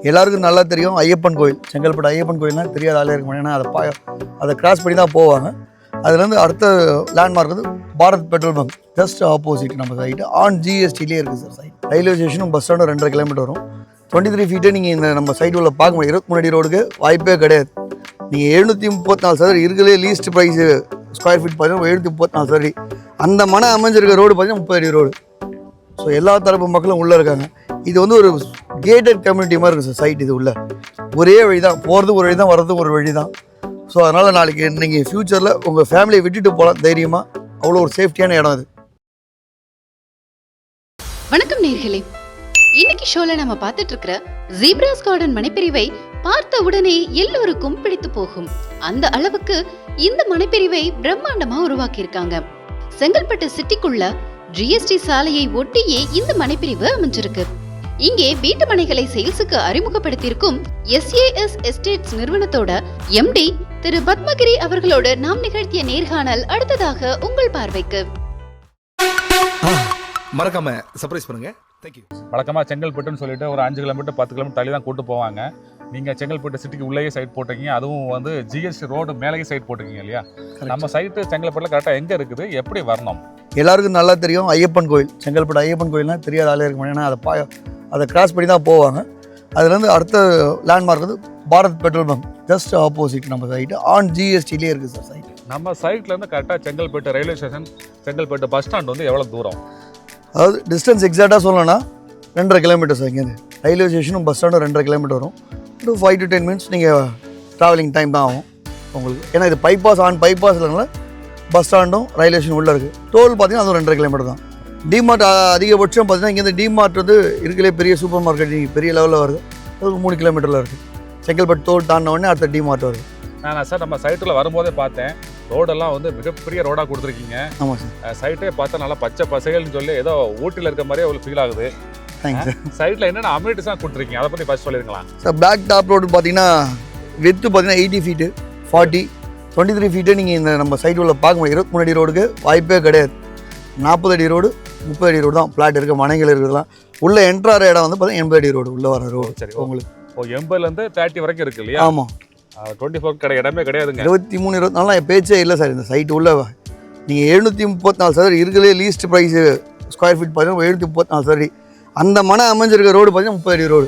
எல்லாருக்கும் நல்லா தெரியும் ஐயப்பன் கோயில், செங்கல்பட்டு ஐயப்பன் கோயில்னால் தெரியாத ஆளே இருக்க முடியும். ஏன்னா அதை கிராஸ் பண்ணி தான் போவாங்க. அதுலேருந்து அடுத்த லேண்ட்மார்க் வந்து Bharat petrol bunk just opposite நம்ம சைட்டு ஆன் ஜிஎஸ்டிலே இருக்குது சார் சைட். ரயில்வே ஸ்டேஷனும் பஸ் ஸ்டாண்டும் 2.5 கிலோமீட்டர் வரும். 23 ஃபீட்டே நீங்கள் இந்த நம்ம சைட் உள்ள பார்க்க முடியும். 23 அடி ரோடுக்கு வாய்ப்பே கிடையாது. நீங்கள் 734 சதுரம் இருக்கிறதே லீஸ்ட் ப்ரைஸு ஸ்கொயர் ஃபீட் பார்த்தீங்கன்னா 734 சதுரம். அந்த மன அமைஞ்சிருக்க ரோடு பார்த்தீங்கன்னா 30 அடி ரோடு. ஸோ எல்லா தரப்பு மக்களும் உள்ளே இருக்காங்க. இது வந்து ஒரு கேட்டட் கம்யூனிட்டி மாதிரி இருக்குது சார் சைட். இது உள்ள ஒரே வழி தான், போகிறது ஒரு வழி தான், வர்றது ஒரு வழி தான். ஸோ அதனால் நாளைக்கு நீங்கள் ஃப்யூச்சரில் உங்கள் ஃபேமிலியை விட்டுட்டு போகலாம் தைரியமாக. அவ்வளோ ஒரு சேஃப்டியான இடம் அது. வணக்கம் நேயர்களே, இன்னைக்கு ஷோல நம்ம பார்த்துட்டு இருக்கிற ஜீப்ராஸ் கார்டன் மனைப்பிரிவை பார்த்த உடனே எல்லோருக்கும் பிடித்து போகும். அந்த அளவுக்கு இந்த மனைப்பிரிவை பிரம்மாண்டமா உருவாக்கி இருக்காங்க. செங்கல்பட்டு சிட்டிக்குள்ள ஜிஎஸ்டி சாலையை ஒட்டியே இந்த மனைப்பிரிவு அமைஞ்சிருக்கு. இங்கே வீட்டு மனைகளை சேல்ஸுக்கு அறிமுகப்படுத்தியிருக்கும் SAS எஸ்டேட்ஸ் நிறுவனத்தோட MD திரு பத்மகிரி அவர்களோடு நாம் நிகழ்த்திய நேர்காணல் அடுத்ததாக உங்கள் பார்வைக்கு. மறக்காம சர்ப்ரைஸ் பண்ணுங்க. தேங்க்யூ. வழக்கமாக செங்கல்பட்டுன்னு சொல்லிட்டு ஒரு 5 கிலோமீட்டர் 10 கிலோமீட்டர் தள்ளி தான் கூட்டு போவாங்க. நீங்கள் செங்கல்பட்டு சிட்டிக்கு உள்ளேயே சைட் போட்டிருக்கீங்க, அதுவும் வந்து ஜிஎஸ்டி ரோடு மேலேயே சைட் போட்டிருக்கீங்க இல்லையா? நம்ம சைட்டு செங்கல்பட்டில் கரெக்டாக எங்கே இருக்குது, எப்படி வரணும்? எல்லாருக்கும் நல்லா தெரியும் ஐயப்பன் கோயில், செங்கல்பட்டு ஐயப்பன் கோயில்னால் தெரியாத ஆளே இருக்க முடியும். ஏன்னா அதை கிராஸ் பண்ணி தான் போவாங்க. அதுலேருந்து அடுத்த லேண்ட்மார்க் வந்து Bharat petrol bunk just opposite நம்ம சைட்டு ஆன் ஜிஎஸ்டிலே இருக்குது சார் சைட். நம்ம சைட்லேருந்து கரெக்டாக Chengalpattu railway station, Chengalpattu bus stand வந்து எவ்வளோ தூரம்? அதாவது டிஸ்டன்ஸ் எக்ஸாக்டாக சொல்லணும்னா 2.5 கிலோமீட்டர் சார். இங்கேருந்து ரயில்வே ஸ்டேஷனும் பஸ் ஸ்டாண்டும் 2.5 கிலோமீட்டர் வரும். ஒரு 5 to 10 மினிட்ஸ் நீங்கள் ட்ராவலிங் டைம் தான் ஆகும் உங்களுக்கு. ஏன்னா இது பைபாஸ்லனால பஸ் ஸ்டாண்டும் ரயில்வே ஸ்டேஷன் உள்ளே இருக்குது. டோல் பார்த்தீங்கன்னா அதுவும் 2.5 கிலோமீட்டர் தான். டிமார்ட் அதிகபட்சம் பார்த்தீங்கன்னா இங்கேருந்து டிமார்ட் வந்து இருக்கிறே பெரிய சூப்பர் மார்க்கெட் பெரிய லெவலில் வருது. அது 3 கிலோமீட்டரில் இருக்குது. செங்கல்பட்டு டோல் தாண்டின உடனே அடுத்த டிமார்ட் வருது. நான் சார் நம்ம சைட்டில் வரும்போதே பார்த்தேன், ரோடெல்லாம் வந்து மிகப்பெரிய ரோடாக கொடுத்துருக்கீங்க. ஆமாம் சார். சைட்டே பார்த்தா நல்லா பச்சை பசைகள்னு சொல்லி ஏதோ ஊட்டியில் இருக்க மாதிரியே ஒரு ஃபீல் ஆகுது. Thanks sir. சைட்டில் என்னென்ன அம்யூனிட்டிஸ்லாம் கொடுத்துருக்கீங்க, அதை பற்றி ஃபஸ்ட் சொல்லிருங்களா சார்? பிளாக் டாப் ரோடு பார்த்தீங்கன்னா வித்து பார்த்தீங்கன்னா 80 ஃபீட்டு 40, 23 ஃபீட்டே நீங்கள் இந்த நம்ம சைட் உள்ள பார்க்க முடியும். 23 அடி ரோடுக்கு வாய்ப்பே கிடையாது. 40 அடி ரோடு 30 அடி ரோடு தான் பிளாட் இருக்குது, மனைகள் இருக்குதுலாம். உள்ளே என்ட்ராகிற இடம் வந்து பார்த்தீங்கன்னா 80 அடி ரோடு உள்ளே வர ரோடு. சரி உங்களுக்கு 80லேருந்து 30 வரைக்கும் இருக்குது இல்லையா? ஆமாம். 24 இடமே கிடையாதுங்க. 23, 24 பேச்சே இல்லை சார். இந்த சைட்டு உள்ள நீங்கள் 734 சதுரம் இருக்கிறதே லீஸ்ட் ப்ரைஸு ஸ்கொயர் ஃபீட் பார்த்தீங்கன்னா 734 சதுரம். அந்த மன அமைஞ்சிருக்க ரோடு பார்த்தீங்கன்னா 30 அடி ரோடு.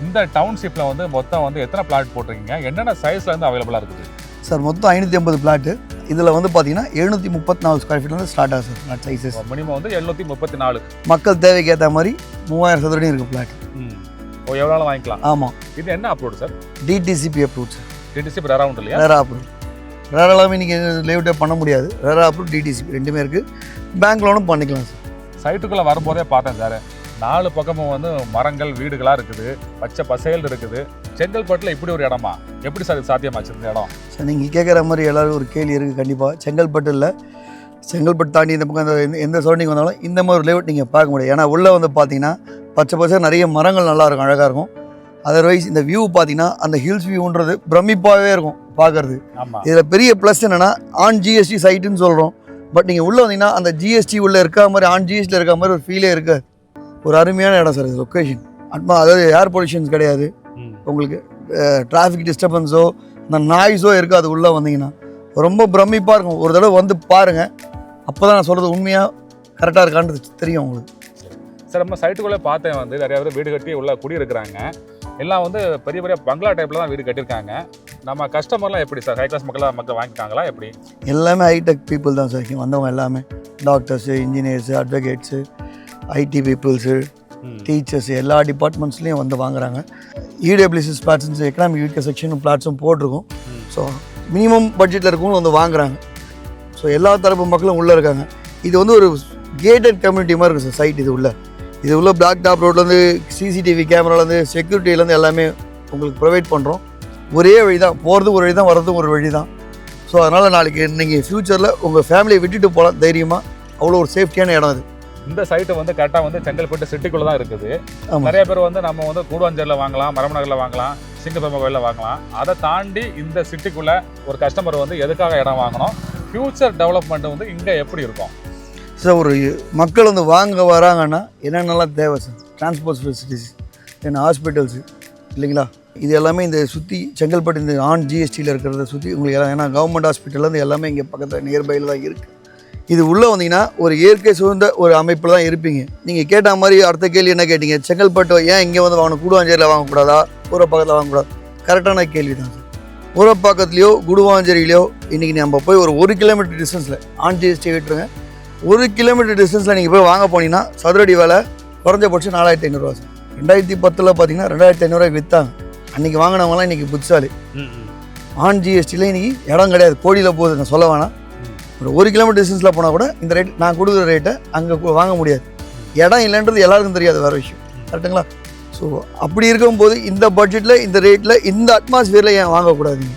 இந்த டவுன்ஷிப்பில் வந்து மொத்தம் வந்து எத்தனை பிளாட் போட்டிருக்கீங்க, என்னென்ன சைஸில் வந்து அவைலபிளாக இருக்குது? சார் மொத்தம் 550 பிளாட்டு. இதில் வந்து பார்த்தீங்கன்னா 734 ஸ்கொயர் ஃபீட்லேருந்து ஸ்டார்ட் ஆகுது சார் பிளாட் சைஸஸ். மினிமம் வந்து 734. மக்கள் தேவைக்கு ஏற்ற மாதிரி 3000 சதுரடியும் இருக்குது பிளாட். எவ்வளோ வாங்கிக்கலாம்? ஆமாம். இது என்ன approved sir? DTCP approve sir. DTCP ரேரா உண்டு இல்லையா? ரேரா அப்ரூவ். ரேராலாமே நீங்கள் லேவுட்டே பண்ண முடியாது. ரேரா அப்ரூவ் டிடிசிபி ரெண்டுமே இருக்குது. பேங்க் லோனும் பண்ணிக்கலாம் சார். சைட்டுக்குள்ளே வரும்போதே பார்த்தேன் சார், 4 பக்கமும் வந்து மரங்கள் வீடுகளாக இருக்குது, பச்சை பசைகள் இருக்குது. செங்கல்பட்டில் இப்படி ஒரு இடமா, எப்படி சார் இது சாத்தியமாச்சு இந்த இடம்? சார் நீங்கள் கேட்குற மாதிரி எல்லாரும் ஒரு கேள்வி இருக்குது கண்டிப்பாக. செங்கல்பட்டு இல்லை, செங்கல்பட்டு தாண்டி இந்த பக்கம் எந்த சரௌண்டிங் வந்தாலும் இந்த மாதிரி ஒரு லேஅவுட் நீங்கள் பார்க்க முடியாது. ஏன்னா உள்ளே வந்து பார்த்தீங்கன்னா பச்சை பசை நிறைய மரங்கள் நல்லாயிருக்கும், அழகாக இருக்கும். அதர்வைஸ் இந்த வியூ பார்த்தீங்கன்னா அந்த ஹில்ஸ் வியூன்றது பிரமிப்பாகவே இருக்கும் பார்க்குறது. இதில் பெரிய ப்ளஸ் என்னென்னா ஆன் ஜிஎஸ்டி சைட்டுன்னு சொல்கிறோம். பட் நீங்கள் உள்ளே வந்தீங்கன்னா அந்த ஜிஎஸ்டி உள்ளே இருக்க மாதிரி, ஆன் ஜிஎஸ்டியில் இருக்க மாதிரி ஒரு ஃபீலே இருக்காது. ஒரு அருமையான இடம் சார் இது. லொக்கேஷன் அதாவது ஏர் பொல்யூஷன்ஸ் கிடையாது உங்களுக்கு, டிராஃபிக் டிஸ்டர்பன்ஸோ இந்த நாய்ஸோ இருக்காது. உள்ளே வந்தீங்கன்னா ரொம்ப பிரமிப்பாக இருக்கும். ஒரு தடவை வந்து பாருங்கள், அப்போ தான் நான் சொல்கிறது உண்மையாக கரெக்டாக இருக்கான்றது தெரியும் உங்களுக்கு. சார் நம்ம சைட்டுக்குள்ளே பார்த்தேன் வந்து நிறைய பேர் வீடு கட்டி உள்ள குடியிருக்கிறாங்க. எல்லாம் வந்து பெரிய பெரிய பங்களா டைப்பில் தான் வீடு கட்டியிருக்காங்க. நம்ம கஸ்டமர்லாம் எப்படி சார், ஹை கிளாஸ் மக்கள் வாங்கிட்டாங்களா எப்படி? எல்லாமே ஹைடெக் பீப்புள் தான் சார் வந்தவங்க. எல்லாமே doctors, engineers, advocates, IT peoples, teachers, எல்லா டிபார்ட்மெண்ட்ஸ்லேயும் வந்து வாங்குறாங்க. இடபிள்யூஎஸ் பிளாட்ஸ், எக்கனாமிக் வீக்கர் செக்ஷனும் பிளாட்ஸும் போட்டிருக்கும். ஸோ மினிமம் பட்ஜெட்டில் இருக்கவங்களும் வந்து வாங்குறாங்க. ஸோ எல்லா தரப்பு மக்களும் உள்ளே இருக்காங்க. இது வந்து ஒரு கேட்டட் கம்யூனிட்டி மாதிரி இருக்குது சார் சைட். இது உள்ள பிளாக் டாப் ரோட்லேருந்து சிசிடிவி கேமராலேருந்து செக்யூரிட்டிலேருந்து எல்லாமே உங்களுக்கு ப்ரொவைட் பண்ணுறோம். ஒரே வழி தான், போகிறது ஒரு வழி தான், வர்றதும் ஒரு வழி தான். ஸோ அதனால் நாளைக்கு நீங்கள் ஃப்யூச்சரில் உங்கள் ஃபேமிலியை விட்டுட்டு போகலாம் தைரியமாக. அவ்வளோ ஒரு சேஃப்டியான இடம் அது. இந்த சைட்டு வந்து கரெக்டாக வந்து செங்கல்பட்டு சிட்டிக்குள்ளே தான் இருக்குது. நிறைய பேர் வந்து நம்ம வந்து கூடுவாஞ்சேரியில் வாங்கலாம், மரமநகரில் வாங்கலாம், சிங்கப்பெருமை கோயிலில் வாங்கலாம். அதை தாண்டி இந்த சிட்டிக்குள்ளே ஒரு கஸ்டமர் வந்து எதுக்காக இடம் வாங்கணும், ஃப்யூச்சர் டெவலப்மெண்ட் வந்து இங்கே எப்படி இருக்கும் சார்? ஒரு மக்கள் வந்து வாங்க வராங்கன்னா என்னென்னலாம் தேவை சார்? டிரான்ஸ்போர்ட் ஃபெசிலிட்டிஸ், தென் ஹாஸ்பிட்டல்ஸு, இல்லைங்களா? இது எல்லாமே இந்த சுற்றி செங்கல்பட்டு இந்த ஆன் ஜிஎஸ்டியில் இருக்கிறத சுற்றி உங்களுக்கு எல்லாம், ஏன்னா கவர்மெண்ட் ஹாஸ்பிட்டல்லேருந்து எல்லாமே இங்கே பக்கத்தில் நியர்பையில் தான் இருக்குது. இது உள்ளே வந்தீங்கன்னா ஒரு இயற்கை சூழ்ந்த ஒரு அமைப்பில் தான் இருப்பீங்க. நீங்கள் கேட்ட மாதிரி அடுத்த கேள்வி என்ன கேட்டீங்க, செங்கல்பட்டு ஏன் இங்கே வந்து வாங்கணும், கூடுவாஞ்சேரியில் வாங்கக்கூடாதா, ஊரப்பாக்கத்தில் வாங்கக்கூடாது? கரெக்டான கேள்வி தான் சார். ஊரப்பாக்கத்துலேயோ குடுவாஞ்சேரியிலையோ இன்றைக்கி நம்ம போய் ஒரு 1 கிலோமீட்டர் டிஸ்டன்ஸில் ஆன் ஜிஎஸ்டி விட்டுருங்க, 1 கிலோமீட்டர் டிஸ்டன்ஸில் நீங்கள் போய் வாங்க போனீங்கன்னா சதுரடி வேலை குறைஞ்சபட்சம் 4500 சார். 2010 பார்த்தீங்கன்னா 2500 விற்றாங்க. அன்றைக்கி வாங்கினவங்களாம் இன்றைக்கி புட்சாலி. ஆன் ஜிஎஸ்டியில் இன்றைக்கி இடம் கிடையாது, கோடியில் போகுது. நான் சொல்ல வேணாம், ஒரு 1 கிலோமீட்டர் டிஸ்டன்ஸில் போனால் கூட இந்த ரேட் நான் கொடுக்குற ரேட்டை அங்கே வாங்க முடியாது. இடம் இல்லைன்றது எல்லாருக்கும் தெரியாது, வேறு விஷயம். கரெக்டுங்களா? ஸோ அப்படி இருக்கும்போது இந்த பட்ஜெட்டில் இந்த ரேட்டில் இந்த அட்மாஸ்பியரில் ஏன் வாங்கக்கூடாதுங்க?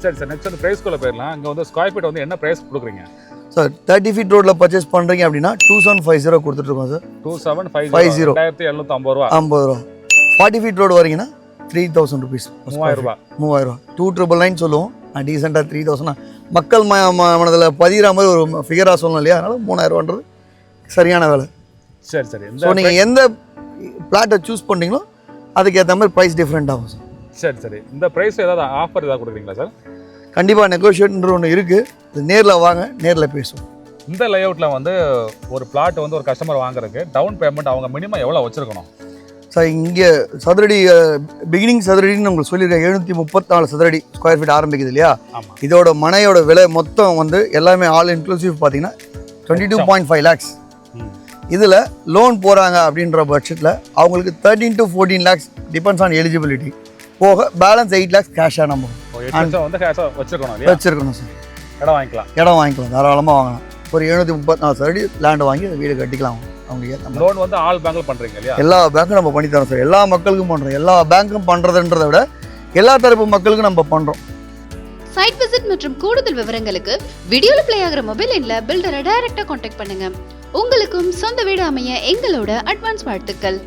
சரி சார், நெக்ஸ்ட் வந்து ப்ரைஸ்க்குள்ளே போயிடலாம். அங்கே வந்து ஸ்கொயர் ஃபீட் வந்து என்ன ப்ரைஸ் கொடுக்குறீங்க சார்? 30 ஃபீட் ரோட்டில் பர்ச்சேஸ் பண்ணுறீங்க அப்படின்னா 2750 கொடுத்துட்ருக்கோம் சார். 2750, 2750 ரூபா. 50 ரூபா. 40 ஃபீட் ரோடு வரீங்கன்னா 3000 ருபீஸ், 3000 ரூபா. 3000 ரூபா. 2999 சொல்லுவோம், நான் டீசெண்டாக 3000 மக்கள் மனதில் பதிகிற மாதிரி ஒரு ஃபிகராக சொல்லணும் இல்லையா? அதனால் 3000 ரூபான்றது சரியான வேலை. சரி சரி. ஸோ நீங்கள் எந்த பிளாட்டை சூஸ் பண்ணீங்களோ அதுக்கேற்ற மாதிரி ப்ரைஸ் டிஃப்ரெண்ட் ஆகும் சார். சரி சரி. இந்த ப்ரைஸ் ஏதாவது ஆஃபர் ஏதாவது கொடுக்குறீங்களா சார்? கண்டிப்பாக நெகோஷியேட்ன்ற ஒன்று இருக்குது. இது நேரில் வாங்க, நேரில் பேசுவோம். இந்த லேஅவுட்டில் வந்து ஒரு பிளாட் வந்து ஒரு கஸ்டமர் வாங்குறதுக்கு டவுன் பேமெண்ட் அவங்க மினிமம் எவ்வளோ வச்சுருக்கணும் சார்? இங்கே சதுரடி பிகினிங் சதுரடின்னு உங்களுக்கு சொல்லியிருக்கேன், 734 சதுரடி ஸ்கொயர் ஃபீட் ஆரம்பிக்குது இல்லையா? இதோட மனையோட விலை மொத்தம் வந்து எல்லாமே ஆல் இன்க்ளூசிவ் பார்த்தீங்கன்னா 22.5 lakhs. இதில் லோன் போகிறாங்க அப்படின்ற பட்சத்தில் அவங்களுக்கு 13 to 14 lakhs depends on eligibility போக பேலன்ஸ் 8 lakhs கேஷாக நம்ம வந்து வச்சுருக்கணும் வச்சுருக்கணும் சார். இடம் வாங்கிக்கலாம், இடம் வாங்கிக்கலாம், தாராளமாக வாங்கலாம். ஒரு 734 சதுரடி லேண்டு வாங்கி வீடு கட்டிக்கலாம். அவங்க ஏற்ற லோன் வந்து ஆல் பேங்க்ல பண்ணுறீங்க இல்லையா? எல்லா பேங்க்கும் நம்ம பண்ணி தரோம் சார். எல்லா மக்களுக்கும் பண்ணுறோம். எல்லா பேங்க்கும் பண்ணுறதுன்றதை விட எல்லா தரப்பு மக்களுக்கும் நம்ம பண்ணுறோம். சைட் விசிட் மற்றும் கூடுதல் விவரங்களுக்கு வீடியோல ப்ளே ஆகிற மொபைல் எண்ணில் பில்டரை டைரக்டா கான்டாக்ட் பண்ணுங்க. உங்களுக்கும் சொந்த வீடு அமைய எங்களோட அட்வான்ஸ் வாழ்த்துக்கள்.